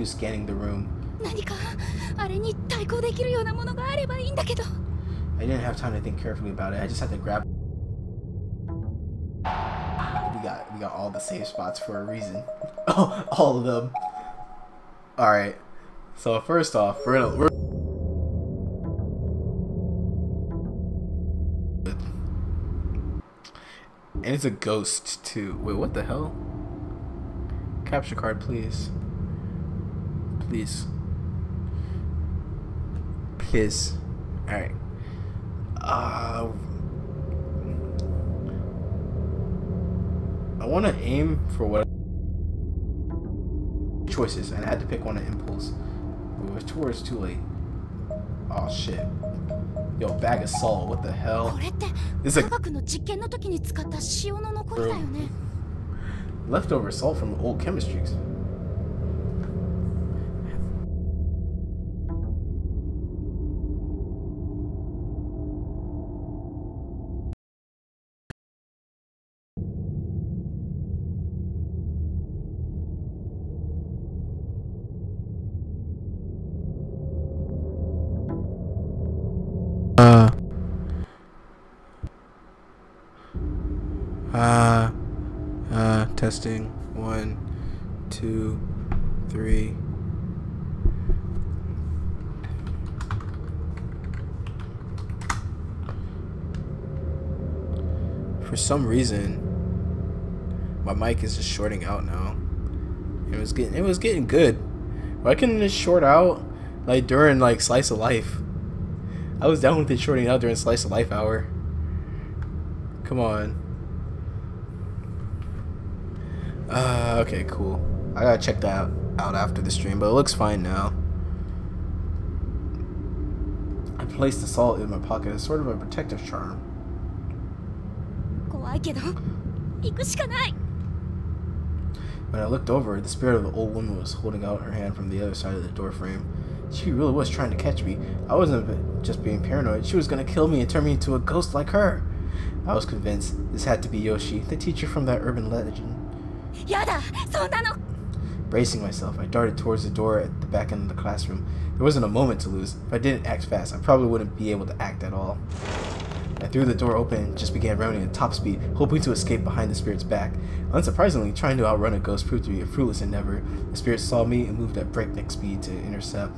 scanning the room. I didn't have time to think carefully about it. I just had to grab. We got all the safe spots for a reason. Oh, all of them. All right. So first off, we're and it's a ghost too. Wait, what the hell? Capture card, please. Please. Please. Alright. I want to aim for what choices, and I had to pick one of impulse. It was towards too late. Oh shit. Yo, bag of salt, what the hell? This is leftover salt from old chemistry. Testing 1, 2, 3. For some reason, my mic is just shorting out now. It was getting good. Why couldn't it short out like during like Slice of Life? I was down with it shorting out during Slice of Life hour. Come on. Okay, cool. I gotta check that out after the stream, but it looks fine now. I placed the salt in my pocket as sort of a protective charm. When I looked over, the spirit of the old woman was holding out her hand from the other side of the door frame. She really was trying to catch me. I wasn't just being paranoid. She was gonna kill me and turn me into a ghost like her. I was convinced this had to be Yoshi, the teacher from that urban legend. Bracing myself, I darted towards the door at the back end of the classroom. There wasn't a moment to lose. If I didn't act fast, I probably wouldn't be able to act at all. I threw the door open and just began running at top speed, hoping to escape behind the spirit's back. Unsurprisingly, trying to outrun a ghost proved to be a fruitless endeavor. The spirit saw me and moved at breakneck speed to intercept.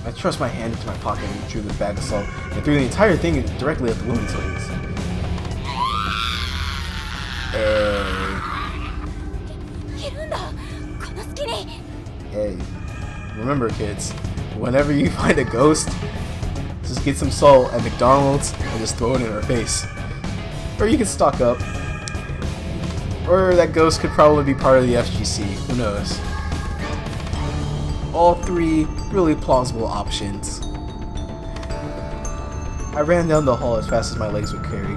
I thrust my hand into my pocket and drew the bag of salt and threw the entire thing directly at the woman's legs. Hey, remember kids, whenever you find a ghost, just get some salt at McDonald's and just throw it in her face. Or you can stock up. Or that ghost could probably be part of the FGC, who knows. All three really plausible options. I ran down the hall as fast as my legs would carry me,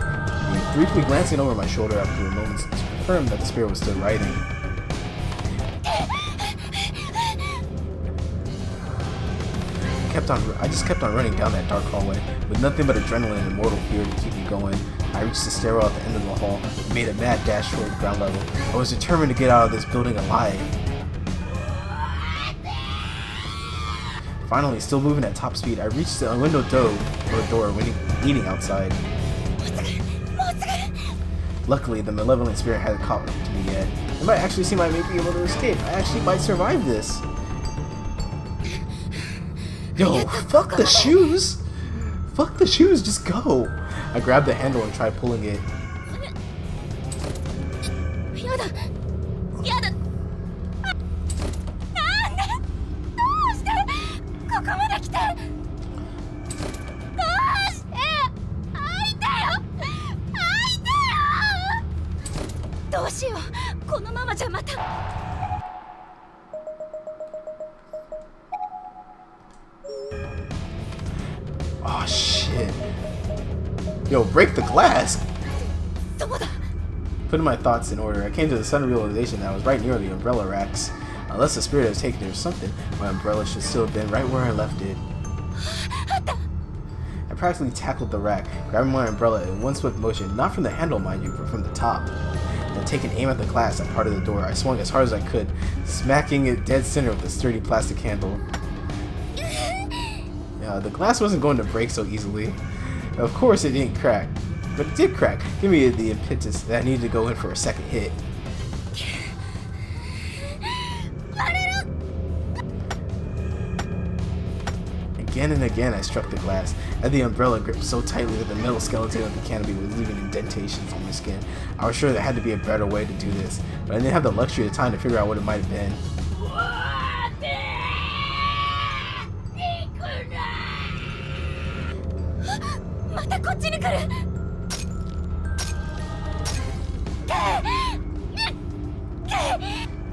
briefly glancing over my shoulder after a moment to confirm that the spirit was still writhing. I just kept on running down that dark hallway, with nothing but adrenaline and mortal fear to keep me going. I reached the stairwell at the end of the hall and made a mad dash toward the ground level. I was determined to get out of this building alive. Finally, still moving at top speed, I reached the window door leaning outside. Luckily, the malevolent spirit hadn't caught up to me yet. It might actually seem I may be able to escape. I actually might survive this. Yo, fuck the shoes! Fuck the shoes, just go! I grabbed the handle and tried pulling it. Oh shit. Yo, break the glass! Putting my thoughts in order, I came to the sudden realization that I was right near the umbrella racks. Unless the spirit has taken it or something, my umbrella should still have been right where I left it. I practically tackled the rack, grabbing my umbrella in one swift motion, not from the handle, mind you, but from the top. Then taking aim at the glass at part of the door, I swung as hard as I could, smacking it dead center with the sturdy plastic handle. Yeah, the glass wasn't going to break so easily. Of course it didn't crack, but it did crack, giving me the impetus that I needed to go in for a second hit. Again and again I struck the glass, and the umbrella gripped so tightly that the metal skeleton of the canopy was leaving indentations on my skin. I was sure there had to be a better way to do this, but I didn't have the luxury of time to figure out what it might have been.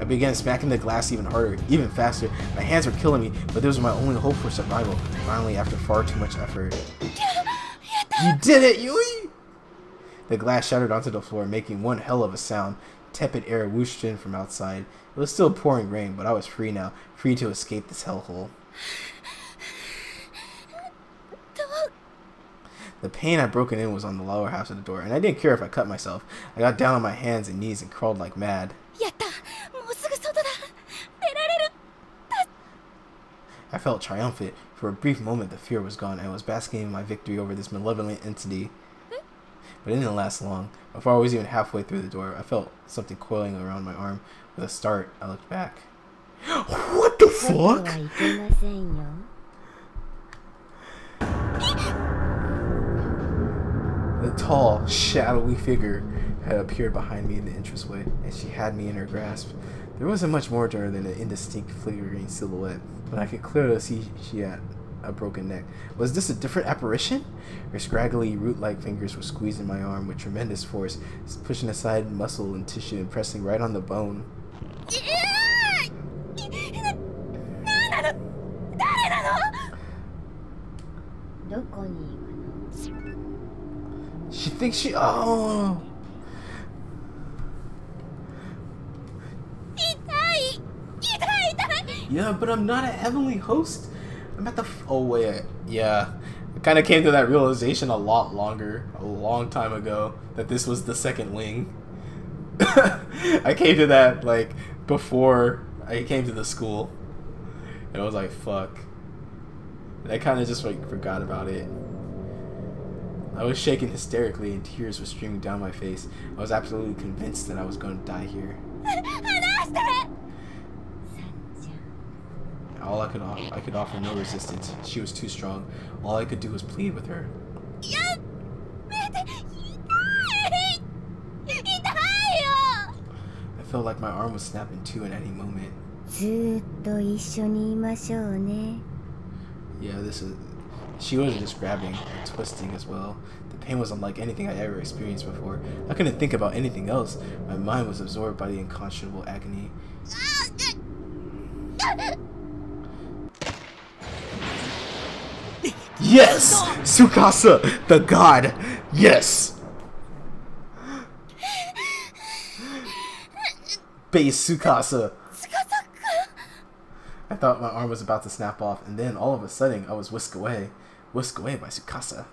I began smacking the glass even harder, even faster. My hands were killing me, but this was my only hope for survival. Finally, after far too much effort. You did it, Yui! The glass shattered onto the floor, making one hell of a sound. Tepid air whooshed in from outside. It was still pouring rain, but I was free now, free to escape this hellhole. The pane I'd broken in was on the lower half of the door, and I didn't care if I cut myself. I got down on my hands and knees and crawled like mad. I felt triumphant. For a brief moment the fear was gone, and I was basking in my victory over this malevolent entity. But it didn't last long. Before I was even halfway through the door, I felt something coiling around my arm. With a start, I looked back. What the fuck? The tall, shadowy figure had appeared behind me in the entranceway, and she had me in her grasp. There wasn't much more to her than an indistinct flickering silhouette, but I could clearly see she had a broken neck. Was this a different apparition? Her scraggly, root-like fingers were squeezing my arm with tremendous force, pushing aside muscle and tissue and pressing right on the bone. She thinks she... Oh! Yeah, but I'm not a heavenly host. I'm at the... Oh, wait. Yeah. I kind of came to that realization a long time ago, that this was the second wing. I came to that, like, before I came to the school. And I was like, fuck. And I kind of just, like, forgot about it. I was shaking hysterically and tears were streaming down my face. I was absolutely convinced that I was going to die here. All I could offer no resistance. She was too strong. All I could do was plead with her. I felt like my arm was snapping too at any moment. Yeah, she wasn't just grabbing, but twisting as well. The pain was unlike anything I ever experienced before. I couldn't think about anything else. My mind was absorbed by the unconscionable agony. Yes! Tsukasa, the god! Yes! Base Tsukasa! I thought my arm was about to snap off, and then all of a sudden I was whisked away by Tsukasa.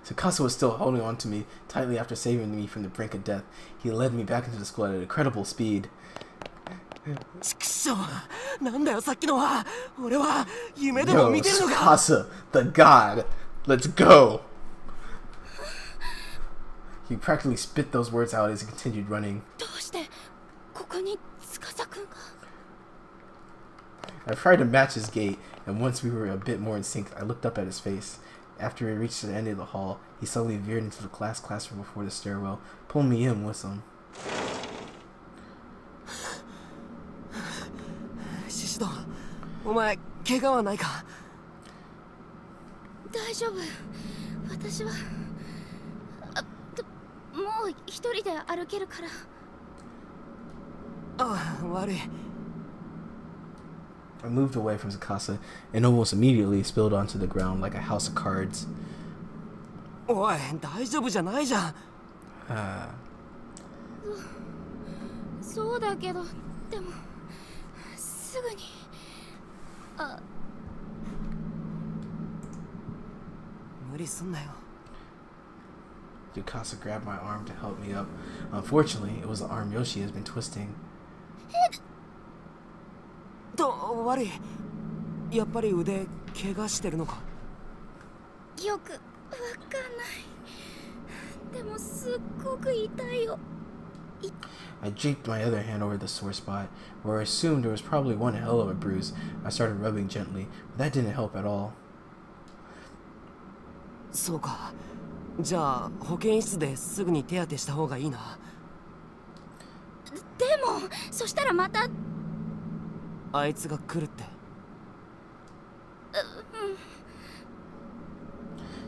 Tsukasa was still holding on to me tightly after saving me from the brink of death. He led me back into the school at an incredible speed. Yo, Tsukasa, the god! Let's go! He practically spit those words out as he continued running. I tried to match his gait, and once we were a bit more in sync, I looked up at his face. After we reached the end of the hall, he suddenly veered into the classroom before the stairwell, pulling me in with him. I moved away from Tsukasa and almost immediately spilled onto the ground like a house of cards. そうだけど、でもすぐに。あ、無理すんなよ。 Yukasa grabbed my arm to help me up. Unfortunately, it was the arm Yoshi has been twisting. 悪い。やっぱり腕怪我してるのか。よくわかんない。でもすっごく痛いよ。I draped my other hand over the sore spot, where I assumed there was probably one hell of a bruise. I started rubbing gently, but that didn't help at all. そうか。じゃあ保健室ですぐに手当てした方がいいな。でもそしたらまたあいつが来るって。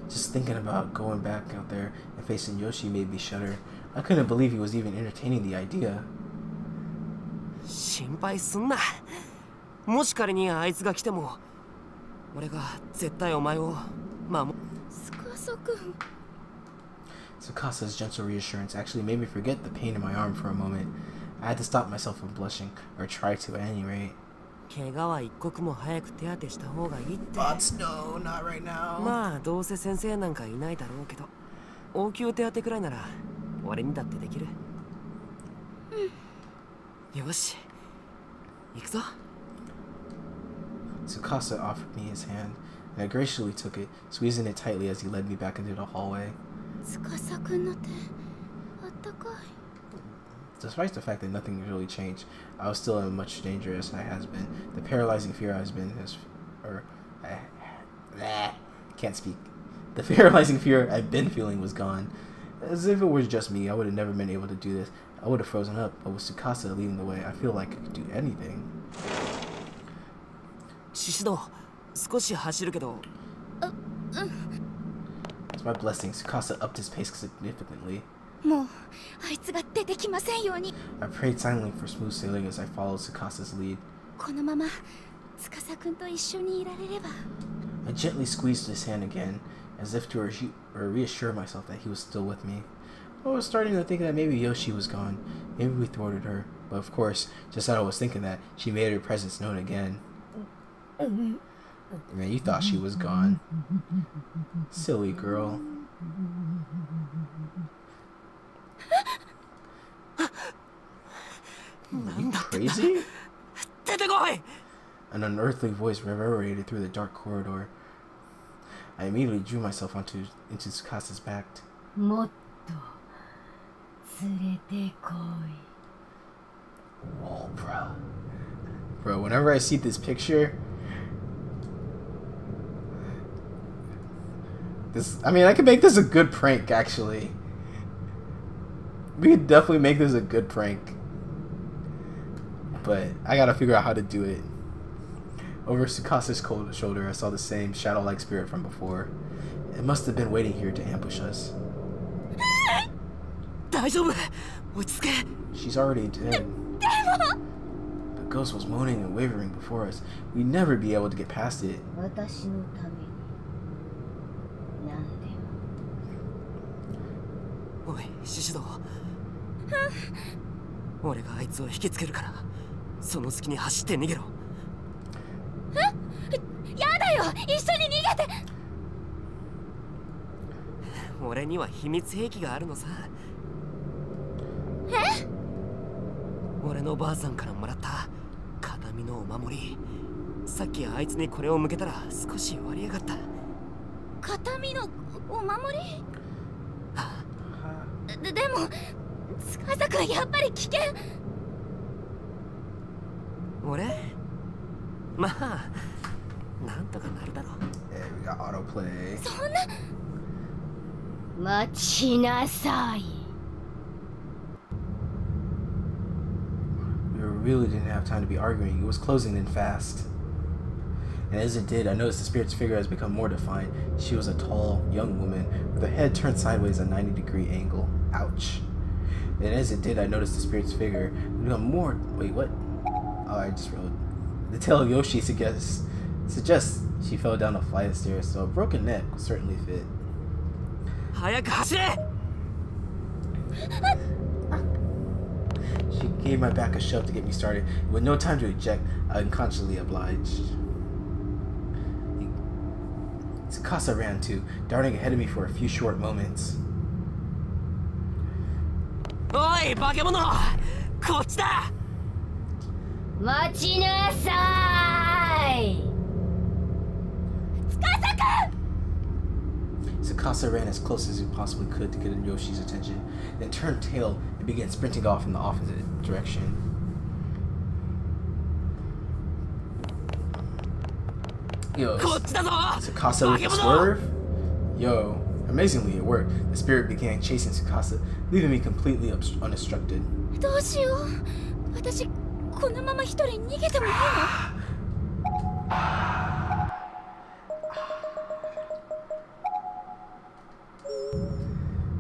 Just thinking about going back out there and facing Yoshi made me shudder. I couldn't believe he was even entertaining the idea. 心配すんな。もし仮にあいつが来ても、俺が絶対お前を守る。司君。Tsukasa's gentle reassurance actually made me forget the pain in my arm for a moment. I had to stop myself from blushing, or try to at any rate. 怪我は一刻も早く手当てした方がいいって。But no, not right now. まあどうせ先生なんかいないだろうけど、応急手当てくらいなら俺にだってできる。よし、行くぞ。Tsukasa offered me his hand, and I graciously took it, squeezing it tightly as he led me back into the hallway. 司君の手、あったかい。Despite the fact that nothing really changed, I was still in much danger as I has been. The paralyzing fear can't speak. The paralyzing fear I'd been feeling was gone. As if it was just me, I would have never been able to do this. I would have frozen up, but with Tsukasa leading the way, I feel like I could do anything. シシド、少し走るけど。It's my blessing. Tsukasa upped his pace significantly. もうあいつが出てきませんように。I prayed silently for smooth sailing as I followed Tsukasa's lead. このまま司君と一緒にいられれば。I gently squeezed his hand again, as if to reassure myself that he was still with me. I was starting to think that maybe Yoshi was gone. Maybe we thwarted her. But of course, just as I was thinking that, she made her presence known again. Man, you thought she was gone. Silly girl. Are you crazy? An unearthly voice reverberated through the dark corridor. I immediately drew myself into Tsukasa's back. Whoa, bro. Bro, whenever I see this picture, I could make this a good prank, actually. We could definitely make this a good prank. But I gotta figure out how to do it. Over Tsukasa's cold shoulder, I saw the same shadow-like spirit from before. It must have been waiting here to ambush us. She's already dead. The ghost was moaning and wavering before us. We'd never be able to get past it. おい、シシド。俺があいつを引きつけるから、その隙に走って逃げろ。やだよ、一緒に逃げて。俺には秘密兵器があるのさ。え？俺のばあさんからもらった形見のお守り。さっきあいつにこれを向けたら少し割り上がった。形見のお守り？でも司君やっぱり危険。俺？まあなんとかなるだろう。We got autoplay. そんな。待ちなさい。We really didn't have time to be arguing. It was closing in fast. And as it did, I noticed the spirit's figure has become more defined. She was a tall, young woman with her head turned sideways at a 90-degree angle. Ouch. And as it did, I noticed the spirit's figure become more... Wait, what? Oh, I just wrote... The tail of Yoshi suggests she fell down a flight of stairs, so a broken neck would certainly fit. She gave my back a shove to get me started. With no time to eject, I unconsciously obliged. Tsukasa ran too, darting ahead of me for a few short moments. Oi, bakemono! Kochi da! Machi nasai! Tsukasa-kun! Tsukasa ran as close as he possibly could to get Yoshi's attention, then turned tail and began sprinting off in the opposite direction. Yo, Tsukasa with the swerve? Yo, amazingly it worked. The spirit began chasing Tsukasa, leaving me completely unobstructed. どうしよう。私、このまま一人逃げてもいいの？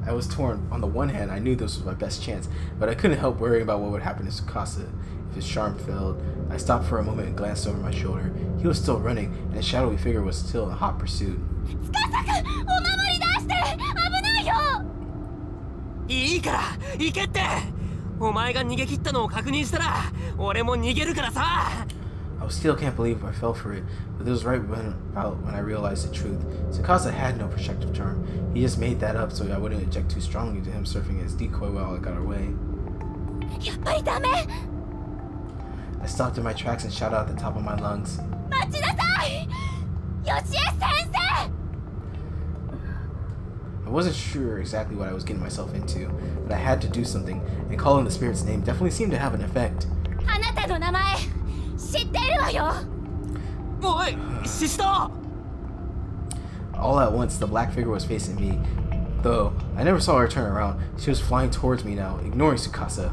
I was torn. On the one hand, I knew this was my best chance, but I couldn't help worrying about what would happen to Tsukasa if his charm failed. I stopped for a moment and glanced over my shoulder. He was still running, and his shadowy figure was still in hot pursuit. tsukasa-kun! お守り出して！危ないよ！いいから行けって。お前が逃げ切ったのを確認したら俺も逃げるからさ。 I still can't believe I fell for it, but it was right when I realized the truth. Tsukasa had no protective charm. He just made that up so I wouldn't eject too strongly to him surfing as decoy while I got away. やっぱりダメ！ I stopped in my tracks and shouted at the top of my lungs. 待ちなさい！ヨシエ先生！ I wasn't sure exactly what I was getting myself into, but I had to do something, and calling the spirit's name definitely seemed to have an effect. あなたの名前知ってるわよ。おい、シスター。 All at once, the black figure was facing me. Though I never saw her turn around, she was flying towards me now, ignoring Tsukasa.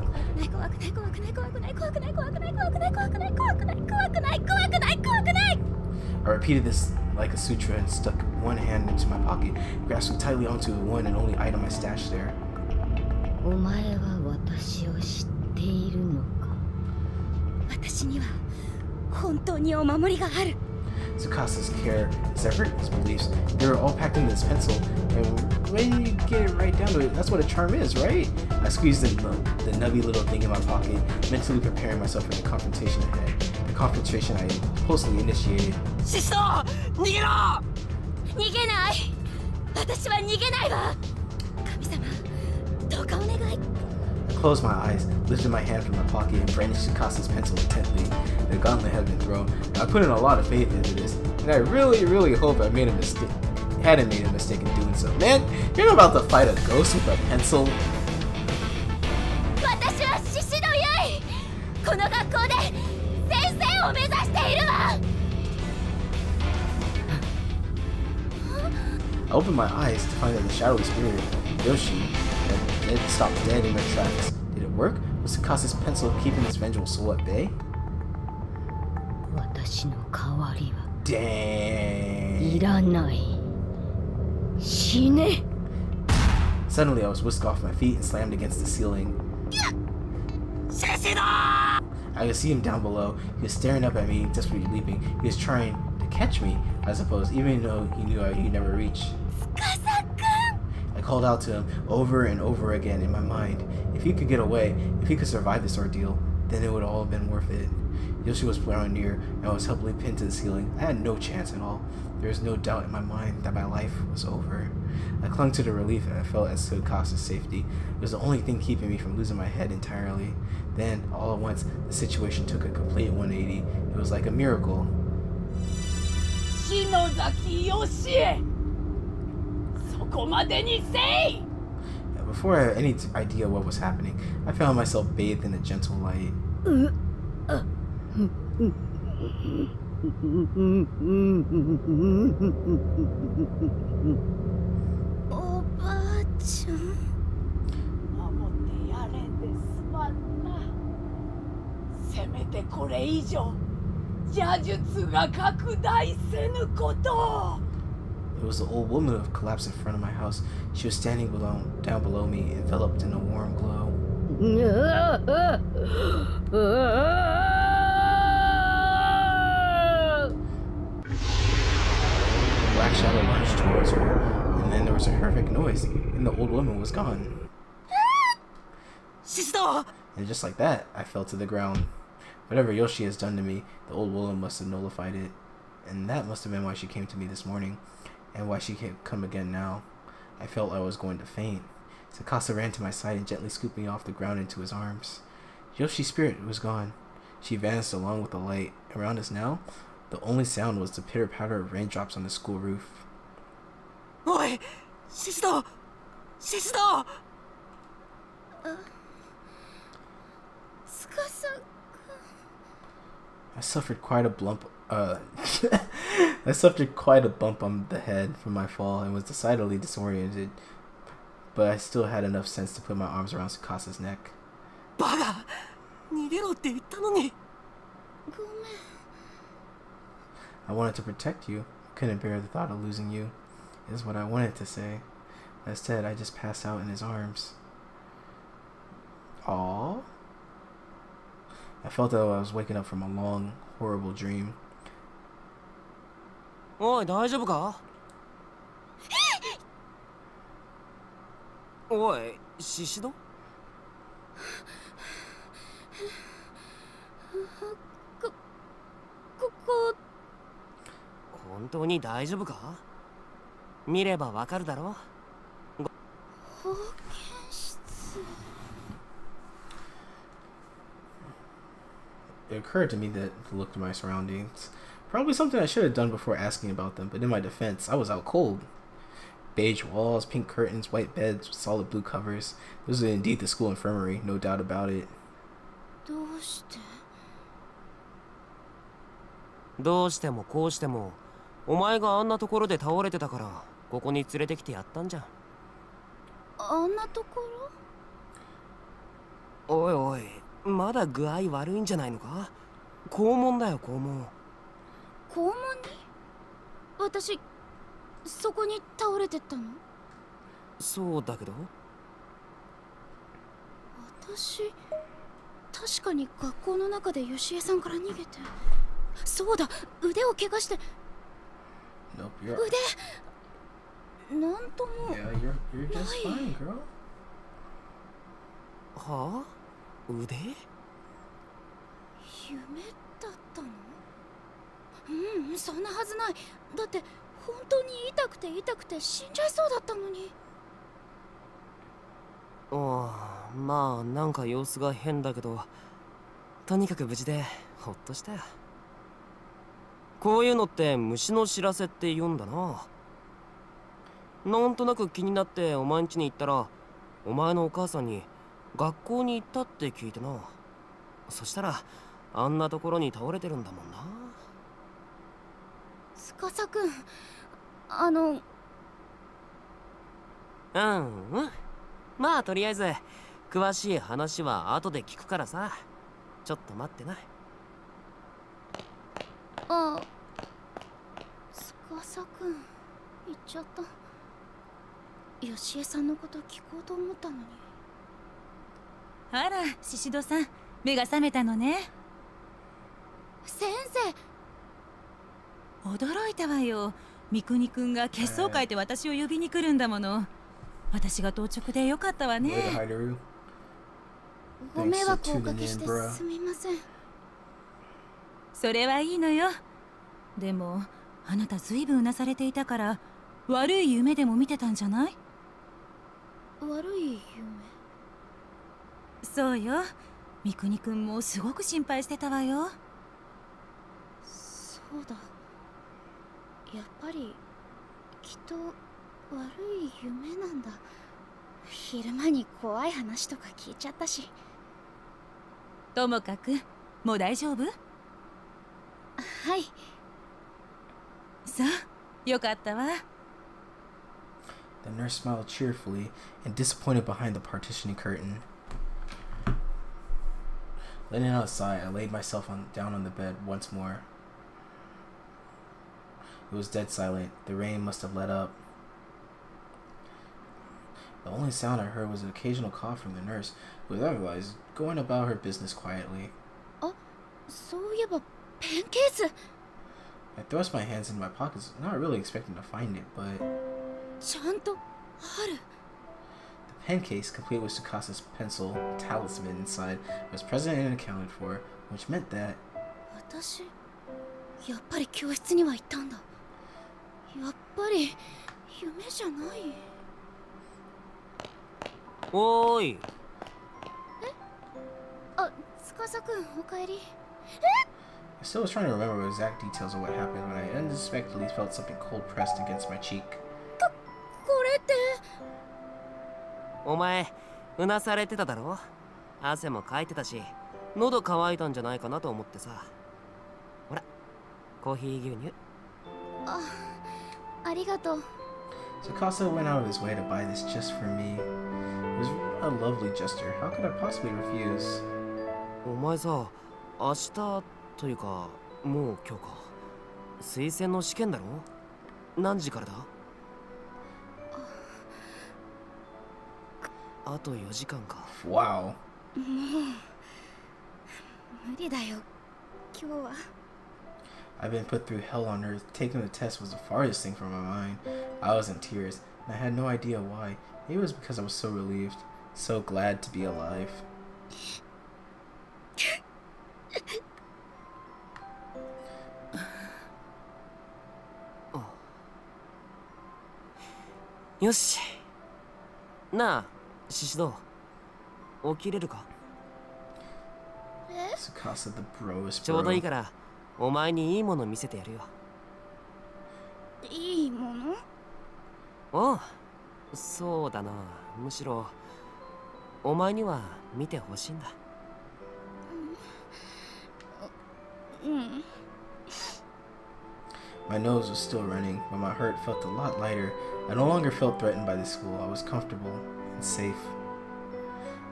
I repeated this like a sutra and stuck one hand into my pocket, grasping tightly onto the one and only item I stashed there. お前は私を知っているのか。私には本当にお守りがある。 Tsukasa's care, his effort, his beliefs, they were all packed into this pencil, and when you get it right down to it, that's what a charm is, right? I squeezed the nubby little thing in my pocket, mentally preparing myself for the confrontation ahead, the confrontation I impulsively initiated. シスター、逃げろ！逃げない。私は逃げないわ。神様、どうかお願い。 I closed my eyes, lifted my hand from my pocket, and brandished Tsukasa's pencil intently. The gauntlet had been thrown, and I put in a lot of faith into this, and I really, really hope I made a mistake. Hadn't made a mistake in doing so. Man, you're not about to fight a ghost with a pencil. 私は獅子のゆい。この学校で先生を目指しているわ。 I opened my eyes to find that the shadowy spirit, Yoshi, had stopped dead in their tracks. Did it work? Was Tsukasa's pencil keeping this vengeful soul at bay? 私の代わりは Dang. いらない。死ね。 Suddenly, I was whisked off my feet and slammed against the ceiling. I could see him down below. He was staring up at me, desperately leaping. He was trying to catch me, I suppose, even though he knew he'd never reach. tsukasa-kun! I called out to him over and over again in my mind. If he could get away, if he could survive this ordeal, then it would all have been worth it. Yoshi was drawing near, and I was helplessly pinned to the ceiling. I had no chance at all. There was no doubt in my mind that my life was over. I clung to the relief that I felt at Tsukasa's safety. It was the only thing keeping me from losing my head entirely. Then, all at once, the situation took a complete 180. It was like a miracle. Before I had any idea what was happening, I found myself bathed in a gentle light. おばあちゃん。守ってやれんですまんな。せめてこれ以上邪術が拡大せぬことを。 It was the old woman who had collapsed in front of my house. She was standing down below me, enveloped in a warm glow. A black shadow lunged towards her, and then there was a horrific noise, and the old woman was gone. シスター、And just like that, I fell to the ground. Whatever Yoshi has done to me, the old woman must have nullified it. And that must have been why she came to me this morning, and why she can't come again now. I felt I was going to faint. Tsukasa ran to my side and gently scooped me off the ground into his arms. Yoshi's spirit was gone. She vanished along with the light. Around us now, the only sound was the pitter-patter of raindrops on the school roof. Oi! Shishido! Shishido! I suffered quite a bump. I suffered quite a bump on the head from my fall and was decidedly disoriented, but I still had enough sense to put my arms around Tsukasa's neck. Baga! Nigero tte itta no ni. I wanted to protect you. I couldn't bear the thought of losing you, is what I wanted to say. Instead, I just passed out in his arms. Aww. I felt though I was waking up from a long, horrible dream. おい、大丈夫か？おい、シシド？ここ本当に大丈夫か？見ればわかるだろ？保健室。It occurred to me that to look to my surroundings. Probably something I should have done before asking about them, but in my defense, I was out cold. Beige walls, pink curtains, white beds, solid blue covers. This was indeed the school infirmary, no doubt about it. どうして？どうしてもこうしても、お前があんなところで倒れてたから、ここに連れてきてやったんじゃん。あんなところ？おいおい、まだ具合悪いんじゃないのか？肛門だよ、肛門。肛門に？私、そこに倒れてったの？そうだけど。私、確かに学校の中でヨシエさんから逃げて。そうだ、腕を怪我して。Nope, you're... 腕なんとも。Yeah, you're just fine, girl. はあ？腕？夢だったの？そんなはずない。だって本当に痛くて痛くて死んじゃいそうだったのに。ああ、まあなんか様子が変だけど、とにかく無事でほっとしたよ。こういうのって虫の知らせって言うんだな。なんとなく気になってお前ん家に行ったら、お前のお母さんに学校に行ったって聞いてな。そしたらあんなところに倒れてるんだもんな。司くん、まあとりあえず詳しい話は後で聞くからさ。ちょっと待ってな。あ、司くん行っちゃった。ヨシエさんのこと聞こうと思ったのに。あら、シシドさん、目が覚めたのね。先生、驚いたわよ。三國くんが血相変えて私を呼びに来るんだもの。私が到直でよかったわね。ご迷惑をおかけしてすみません。それはいいのよ。でもあなたずいぶんうなされていたから悪い夢でも見てたんじゃない？悪い夢？そうよ。三國くんもすごく心配してたわよ。そうだ。やっぱりきっと悪い夢なんだ。昼間に怖い話とか聞いちゃったし。ともかくもう大丈夫？はい。そう、よかったわ。The nurse smiled cheerfully and disappointed behind the partitioning curtain. Letting out a sigh, I laid myself down on the bed once more. It was dead silent. The rain must have let up. The only sound I heard was an occasional cough from the nurse, who was otherwise going about her business quietly. あ、そういえばペンケース。I thrust my hands into my pockets, not really expecting to find it, but ちゃんとある。the pen case, complete with Tsukasa's pencil talisman inside, was present and accounted for, which meant that 私やっぱり教室には行ったんだ。やっぱり夢じゃない。おーい。あ、司くんおかえり。 I still was trying to remember exact details of what happened when I unexpectedly felt something cold pressed against my cheek. これって。お前うなされてただろ。汗もかいてたし喉乾いたんじゃないかなと思ってさ。ほらコーヒー牛乳。ありがとう。 Tsukasa went out of his way to buy this just for me. It was a lovely gesture. How could I possibly refuse? お前さ、明日というかもう今日か。推薦の試験だろ。何時からだ。あと4時間か。Wow. もう無理だよ今日は。 I've been put through hell on earth. Taking the test was the farthest thing from my mind. I was in tears, and I had no idea why. Maybe it was because I was so relieved, so glad to be alive. よし。なあ、シシド、起きれるか。 Tsukasa the bro is ちょうどいい bro. からお前にいいもの見せてやるよ。いいもの？おう、そうだな。むしろお前には見てほしいんだ。My nose was still running, but my heart felt a lot lighter. I no longer felt threatened by the school. I was comfortable and safe.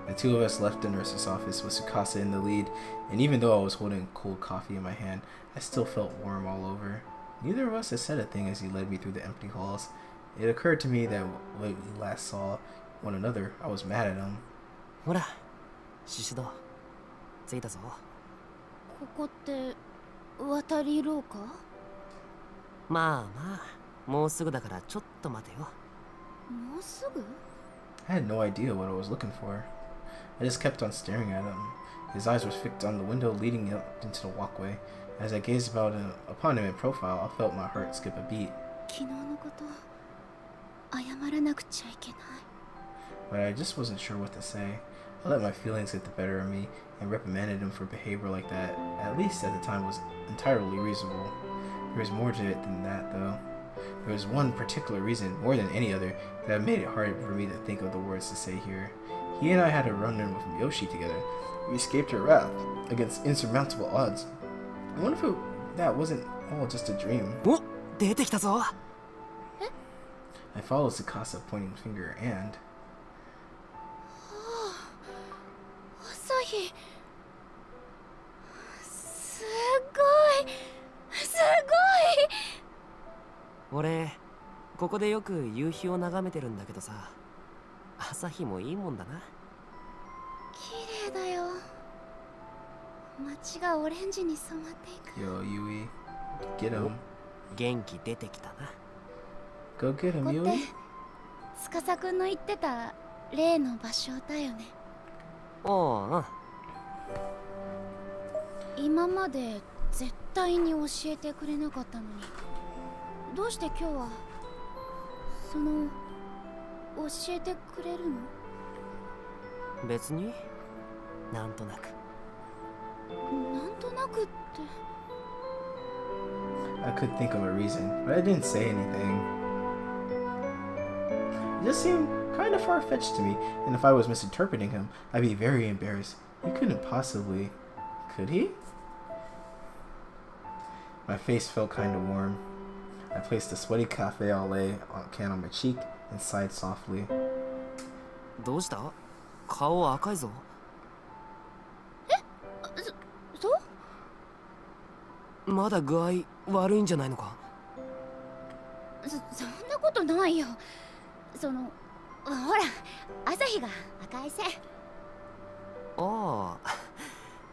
The two of us left the nurse's office with Tsukasa in the lead, and even though I was holding cold coffee in my hand, I still felt warm all over. Neither of us had said a thing as he led me through the empty halls. It occurred to me that when we last saw one another, I was mad at him. ほら、シシド、着いたぞ。ここって渡り廊下？まあまあ、もうすぐだからちょっと待てよ。もうすぐ？ I had no idea what I was looking for. I just kept on staring at him. His eyes were fixed on the window leading up into the walkway. As I gazed upon him in profile, I felt my heart skip a beat. 昨日のこと謝らなくちゃいけない。 But I just wasn't sure what to say. I let my feelings get the better of me and reprimanded him for behavior like that. At least at the time was entirely reasonable. There was more to it than that, though. There was one particular reason, more than any other, that made it hard for me to think of the words to say here. He and I had a run-in with Yoshi together. We escaped her wrath against insurmountable odds. I wonder if that wasn't all just a dream. お、出てきたぞ。I followed Tsukasa, pointing finger, and 朝日。すごいすごい。俺、ここでよく夕日を眺めてるんだけどさ、朝日もいいもんだな。綺麗だよ。街がオレンジに染まっていく。 Yo, Yui, get him. 元気出てきたな。Go get him, ここって Yui. 司くんの言ってた例の場所だよね。おう、うん。今まで絶対に教えてくれなかったのに、どうして今日は教えてくれるの？別になんとなく。なんとなくって。 I could think of a reason, but I didn't say anything. It just seemed kind of far-fetched to me, and if I was misinterpreting him, I'd be very embarrassed. He couldn't possibly... Could he? My face felt kind of warm. I placed a sweaty cafe au lait can on my cheek and sighed softly. どうした？顔赤いぞ。そうまだ具合悪いんじゃないのか？そんなことないよ。ほら、朝日が赤いせ。ああ、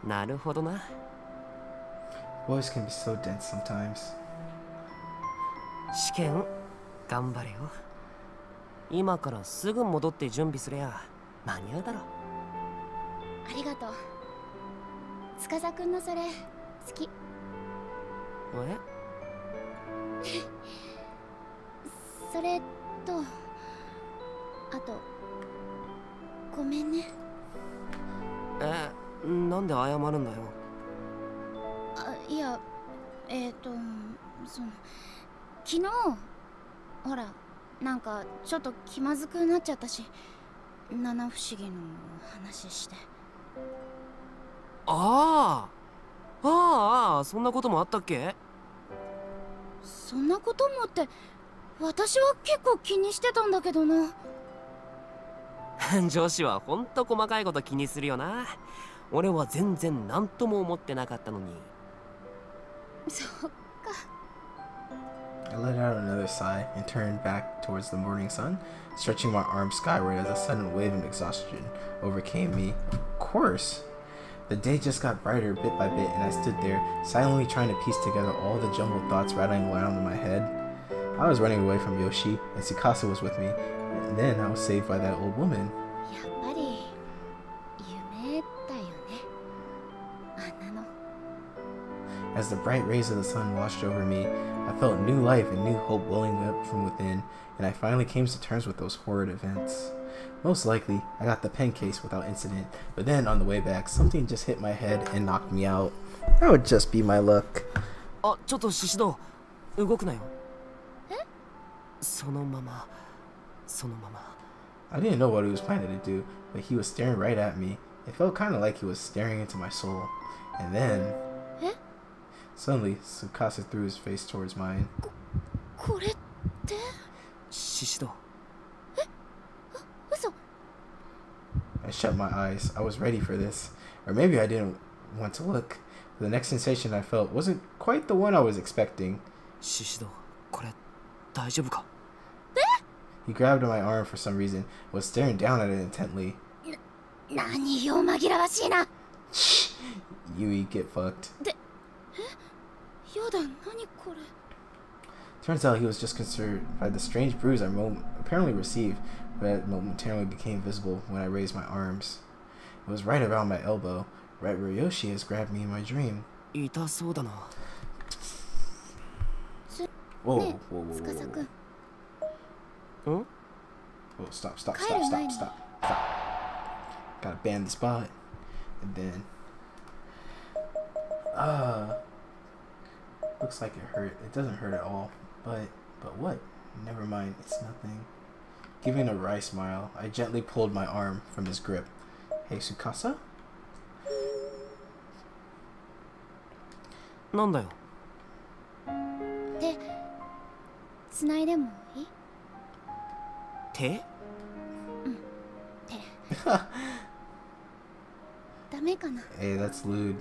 なるほどな。Boys can be so dense sometimes. 試験頑張れよ。今からすぐ戻って準備すりゃ間に合うだろ。ありがとう。司くんのそれ好き。え？それとあとごめんね。なんで謝るんだよ。いやその昨日ほらなんかちょっと気まずくなっちゃったし、七不思議の話して。そんなこともあったっけ？そんなこともって私は結構気にしてたんだけどな。女子はほんと細かいこと気にするよな。俺は全然何とも思ってなかったのに。そっか。I let out another sigh and turned back towards the morning sun, stretching my arms skyward as a sudden wave of exhaustion overcame me. Of course! The day just got brighter bit by bit, and I stood there, silently trying to piece together all the jumbled thoughts rattling around in my head. I was running away from Yoshi, and Tsukasa was with me, and then I was saved by that old woman. やっぱり夢だよね、あんなの。As the bright rays of the sun washed over me, I felt new life and new hope welling up from within, and I finally came to terms with those horrid events. Most likely, I got the pen case without incident, but then on the way back, something just hit my head and knocked me out. That would just be my luck. ちょっとシシド、動くなよ。え？そのまま。I didn't know what he was planning to do, but he was staring right at me. It felt kind of like he was staring into my soul. And then... Suddenly, Tsukasa threw his face towards mine. これって？シシド。嘘。I shut my eyes. I was ready for this. Or maybe I didn't want to look. The next sensation I felt wasn't quite the one I was expecting. シシド、これ大丈夫か？ He grabbed my arm for some reason and was staring down at it intently. 何よ紛らわしいな。Shh! Yui, get fucked. やだ、何これ。 Turns out he was just concerned by the strange bruise I apparently received, but momentarily became visible when I raised my arms. It was right around my elbow, right where Yoshi has grabbed me in my dream. 痛そうだな。Whoa, ね whoa, whoa, え、whoa, 司く whoa. ん。 Whoa, stop. Gotta ban the spot. And then... looks like it hurt. It doesn't hurt at all. But what? Never mind, it's nothing. Giving a wry smile, I gently pulled my arm from his grip. Hey, Tsukasa? なんだよ。手繋いでもいい？手？手。ダメかな。 Hey, that's lewd.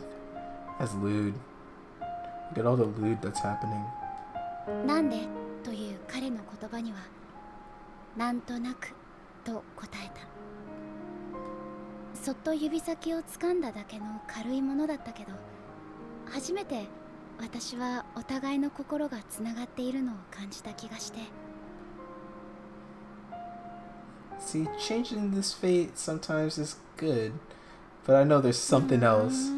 That's lewd. Look at all the lewd that's happening. なんでという彼の言葉にはなんとなくと答えた。そっと指先を掴んだだけの軽いものだったけど、初めて私はお互いの心がつながっているのを感じた気がして。 See, changing this fate sometimes is good, but I know there's something else.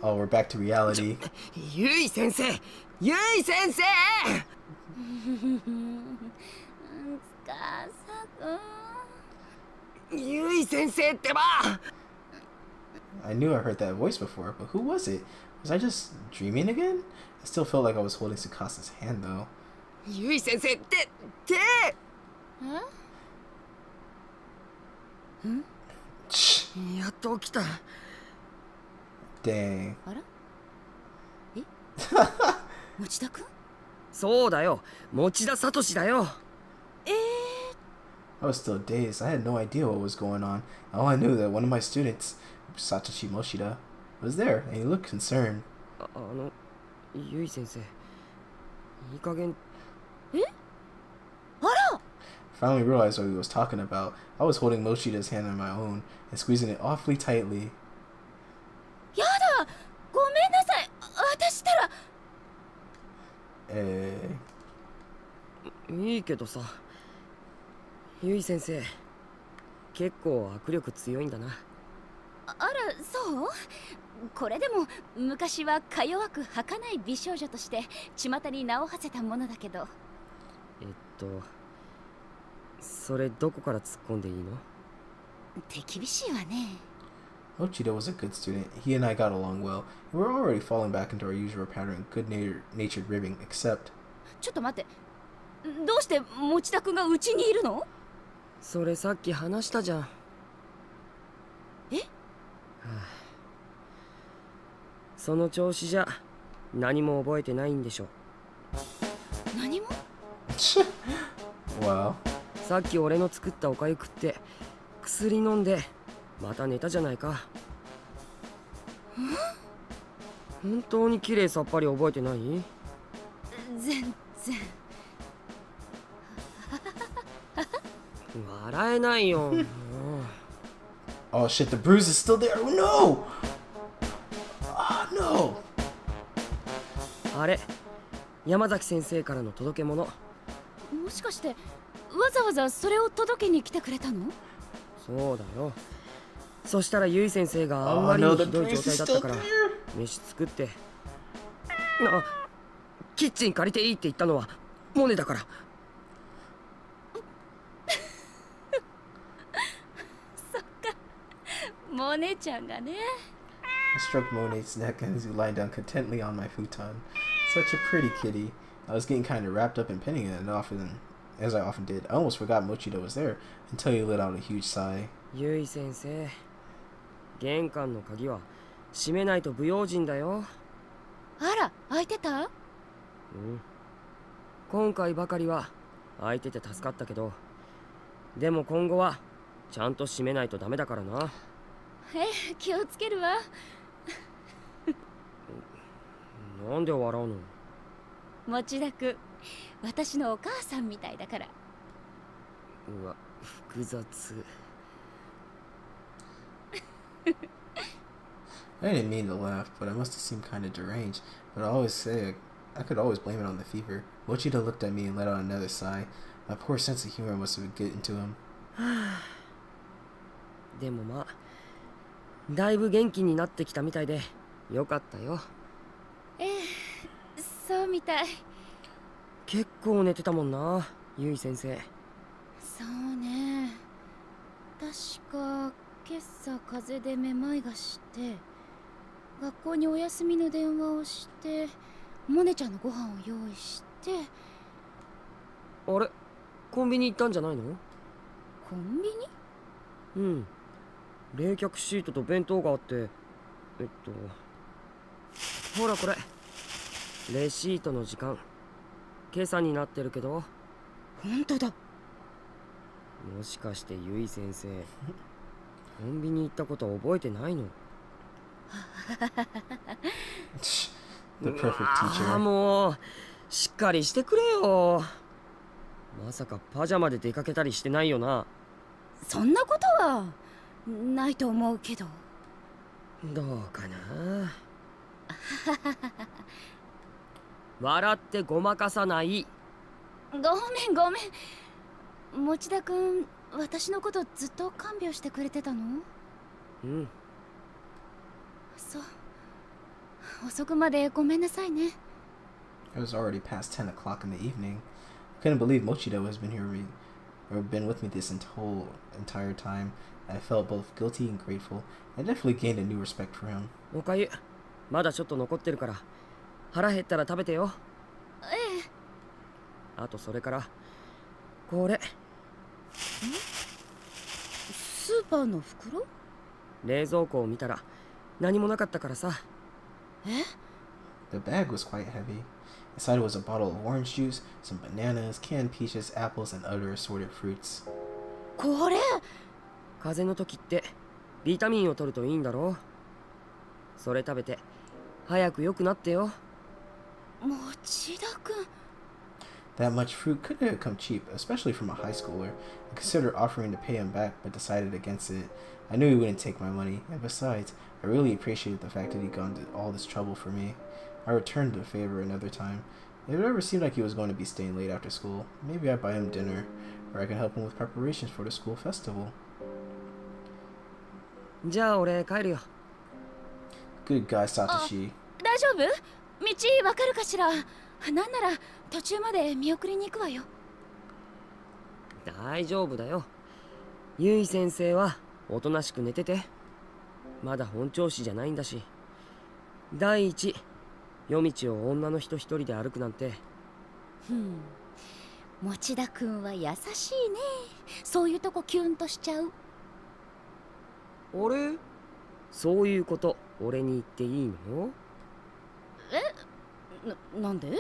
Oh, we're back to reality. ゆい先生、ゆい先生。ゆい先生ってば。 I knew I heard that voice before, but who was it? Was I just dreaming again? I still felt like I was holding Tsukasa's hand, though. ゆい先生って手。Shh. やっと起きた。 Dang. あら？え？持田くん？そうだよ、持田聡だよ。I was still dazed. I had no idea what was going on. All I knew that one of my students, Satoshi Moshida, was there, and he looked concerned. ゆい先生、いい加減。あら！ Finally realized what he was talking about. I was holding Moshida's hand in my own and squeezing it awfully tightly. やだ！ごめんなさい。私ったら。いいけどさ、ゆい先生、いい加減。 Eh. え？あら！ いい加減。 ごめんなさい。私ったら。 いいけどさ、 え？ あら！ ごめんなさい。私ったら。 いい加減。 え？ あら！ ごめんなさい。私ったら。ゆい先生、結構握力強いんだな。あら、そう？これでも昔はか弱く儚い美少女として巷に名を馳せたものだけど。それどこから突っ込んでいいの？手厳しいわね。Mochito was a good student. He and I got along well. We were already falling back into our usual pattern of good-natured ribbing, except... ちょっと待って。どうして持田くんがうちにいるの？それさっき話したじゃん。え？その調子じゃ何も覚えてないんでしょ。何も？Wow. さっき俺の作ったおかゆ食って薬飲んでまた寝たじゃないか。本当に綺麗さっぱり覚えてない？全然。笑えないよ。Oh shit, the bruise is still there. Oh no! Oh no! あれ、山崎先生からの届け物。もしかしてわざわざそれを届けに来てくれたの？そうだよ。そしたらゆい先生があんまりにひどい状態だったから飯作って。キッチン借りていいって言ったのはモネだから。そっか、モネちゃんがね。I stroked Monet's neck as he lied down contentedly on my futon. Such a pretty kitty. I was getting kind of wrapped up in petting it as I often did. I almost forgot Mochito was there until he let out a huge sigh. ゆい先生、玄関の鍵は閉めないと不用心だよ。あら、開いてた？うん。今回ばかりは開いてて助かったけど、でも今後はちゃんと閉めないとダメだからな。気をつけるわ。なんで笑うの？持田くん、私のお母さんみたいだから。うわ、複雑。I didn't mean to laugh, but I must have seemed kind of deranged. But I could always blame it on the fever. Mochito looked at me and let out another sigh. My poor sense of humor must have been getting to him. でもまあ、だいぶ元気になってきたみたいでよかったよ。そうみたい。結構寝てたもんな、ゆい先生。そうね。確か今朝風邪でめまいがして、学校にお休みの電話をして、モネちゃんのご飯を用意して。あれ、コンビニ行ったんじゃないの？コンビニ？うん。冷却シートと弁当があって、ほらこれ。レシートの時間。今朝になってるけど。本当だ。もしかしてゆい先生、コンビニ行ったこと覚えてないの？ The perfect teacher. ああ、もうしっかりしてくれよ。まさかパジャマで出かけたりしてないよな？そんなことはないと思うけど。どうかな。笑ってごまかさない。ごめんごめん。持田くん、私のことずっと看病してくれてたの？うん。そう。遅くまでごめんなさいね。It was already past 10 o'clock in the evening. I couldn't believe Mochito has been with me this entire time. I felt both guilty and grateful. I definitely gained a new respect for him. おかゆ、まだちょっと残ってるから腹減ったら食べてよ。あとそれからこれ。スーパーの袋？冷蔵庫を見たら何もなかったからさ。The bag was quite heavy. Inside was a bottle of orange juice, some bananas, canned peaches, apples, and other assorted fruits. これ？風邪の時ってビタミンを取るといいんだろう。それ食べて早く良くなってよ。持田くん。That much fruit couldn't have come cheap, especially from a high schooler. I considered offering to pay him back, but decided against it. I knew he wouldn't take my money, and besides, I really appreciated the fact that he'd gone to all this trouble for me. I returned the favor another time. If it ever seemed like he was going to be staying late after school, maybe I'd buy him dinner, or I could help him with preparations for the school festival. じゃあ俺帰るよ。 Good guy, Satoshi. 大丈夫？道わかるかしら？なんなら途中まで見送りに行くわよ。大丈夫だよ。ゆい先生はおとなしく寝てて。まだ本調子じゃないんだし。第一、夜道を女の人一人で歩くなんて。持田くんは優しいね。そういうとこキュンとしちゃう。あれ？そういうこと俺に言っていいの？なんで？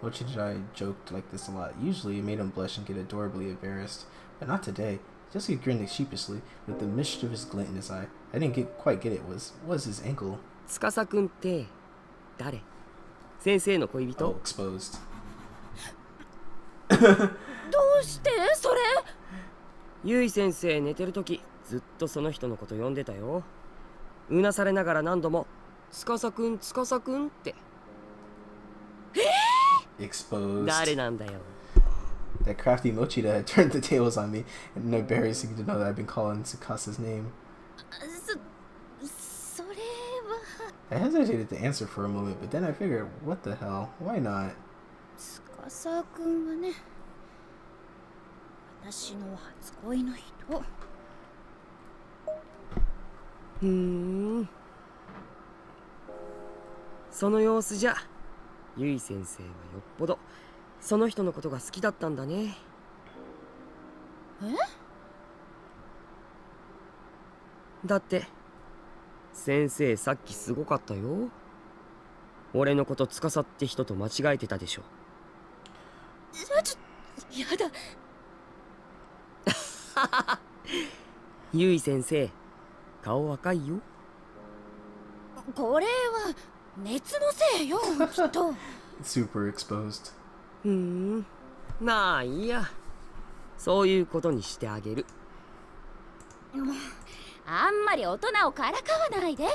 Mochida joked like this a lot. Usually it made him blush and get adorably embarrassed, but not today. Just he grinned sheepishly with the mischievous glint in his eye. I didn't quite get it. Was his ankle? 司くんって誰？先生の恋人？ Oh, exposed. どうしてそれ？ゆい先生寝てるときずっとその人のこと呼んでたよ。うなされながら何度も司くん司くんって。Exposed. 誰なんだよ。 That crafty Mochida had turned the tables on me, and embarrassing to know that I've been calling Tsukasa's name. それは。 I hesitated to answer for a moment, but then I figured, what the hell? Why not? 司くんはね、私の初恋の人。その様子じゃゆい先生はよっぽどその人のことが好きだったんだね。だって先生さっきすごかったよ。俺のこと司って人と間違えてたでしょ。やだ。ゆい先生顔赤いよ。これは熱のせいよ、きっと。Super exposed. まあいいや。そういうことにしてあげる。あんまり大人をからかわないで。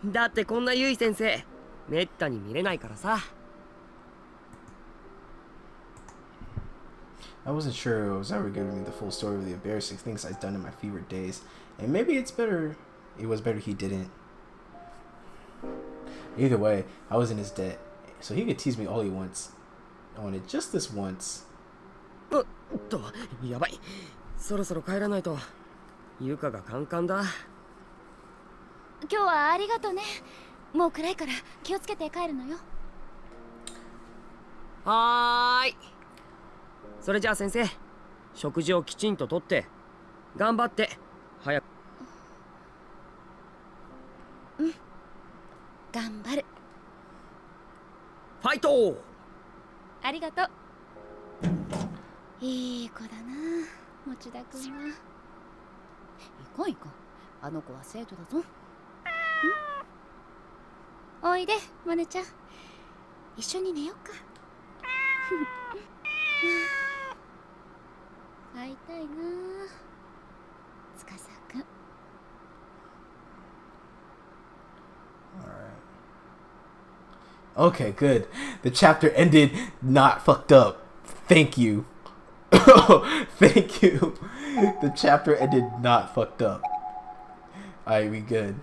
だってこんなゆい先生めったに見れないからさ。I wasn't sure I was ever giving me the full story of the embarrassing things I'd done in my fevered days, and maybe it was better he didn't. Either way, I was in his debt, so he could tease me all he wants. I wanted just this once. やばい。そろそろ帰らないと。ゆかがカンカンだ。今日はありがとね。もう暗いから気をつけて帰るのよ。はーい。それじゃあ先生、食事をきちんととって頑張って早く。頑張る。ファイト。ありがとう。いい子だな、持田君は。いかんいかん、あの子は生徒だぞ。おいで、マネちゃん。一緒に寝ようか。会いたいな、司君。Okay, good. The chapter ended not fucked up. Thank you. Thank you. The chapter ended not fucked up. Alright, we good.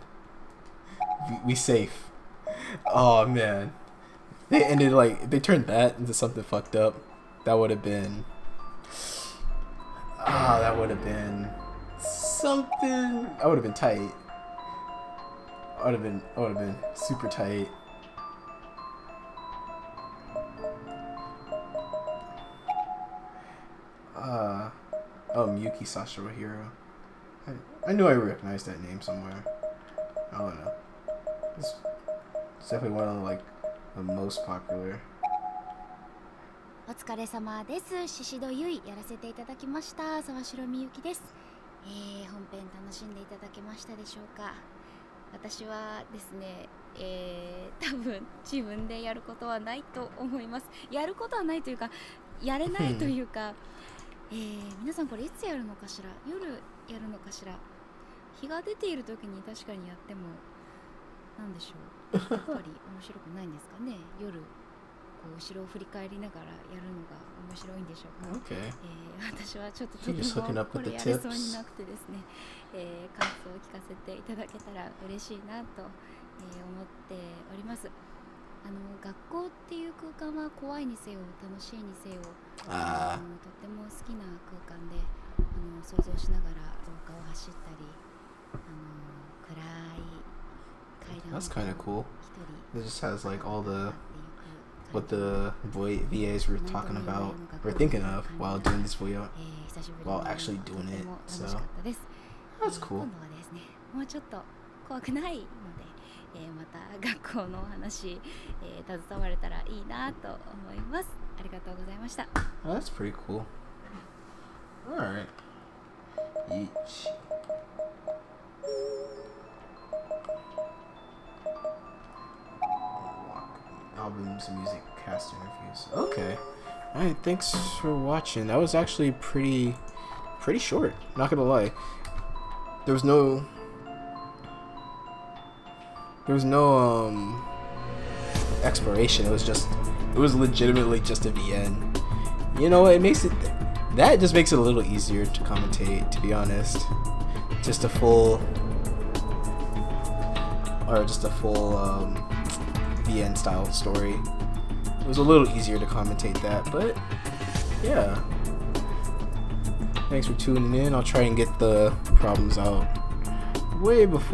We safe. Oh man. They ended like, they turned that into something fucked up. That would have been... Ah, that would have been something... I would have been tight. I would have been super tight. Oh, Miyuki Sashiro Hero. I knew I recognized that name somewhere. I don't know. It's definitely one of like the most popular. お疲れ様です。シシドユイやらせていただきました。沢城みゆきです。本編楽しんでいただけましたでしょうか。私はですね、多分自分でやることはないと思います。やることはないというか、やれないというか、皆さんこれいつやるのかしら。夜やるのかしら。日が出ている時に確かにやってもなんでしょう、やっぱり面白くないんですかね。夜こう後ろを振り返りながらやるのが面白いんでしょうか。Okay. 私はちょっととて Just hooking も up こ with れ the やれそうに tips. なくてですね、感想を聞かせていただけたら嬉しいなと、思っております。学校っていう空間は怖いにせよ楽しいにせよ、とっても好きな空間で、想像しながら廊下を走ったり、暗い階段を That's kind of cool. 一人 It just has like all 上が the っていく what the VAs were talking about or thinking of while doing this video. 久しぶりに while actually doing とて it, も楽し so かったです。 that's cool. 今度はですね、もうちょっと怖くないので、また学校のお話、携われたらいいなと思います。ありがとうございました。 Oh, that's pretty cool. Alright. Each. Albums, music, cast interviews. Okay. Alright, thanks for watching. That was actually pretty short, not gonna lie. There was no exploration. It was legitimately just a VN. You know what, that just makes it a little easier to commentate, to be honest. Just a full VN style story. It was a little easier to commentate that, but yeah. Thanks for tuning in. I'll try and get the problems out way before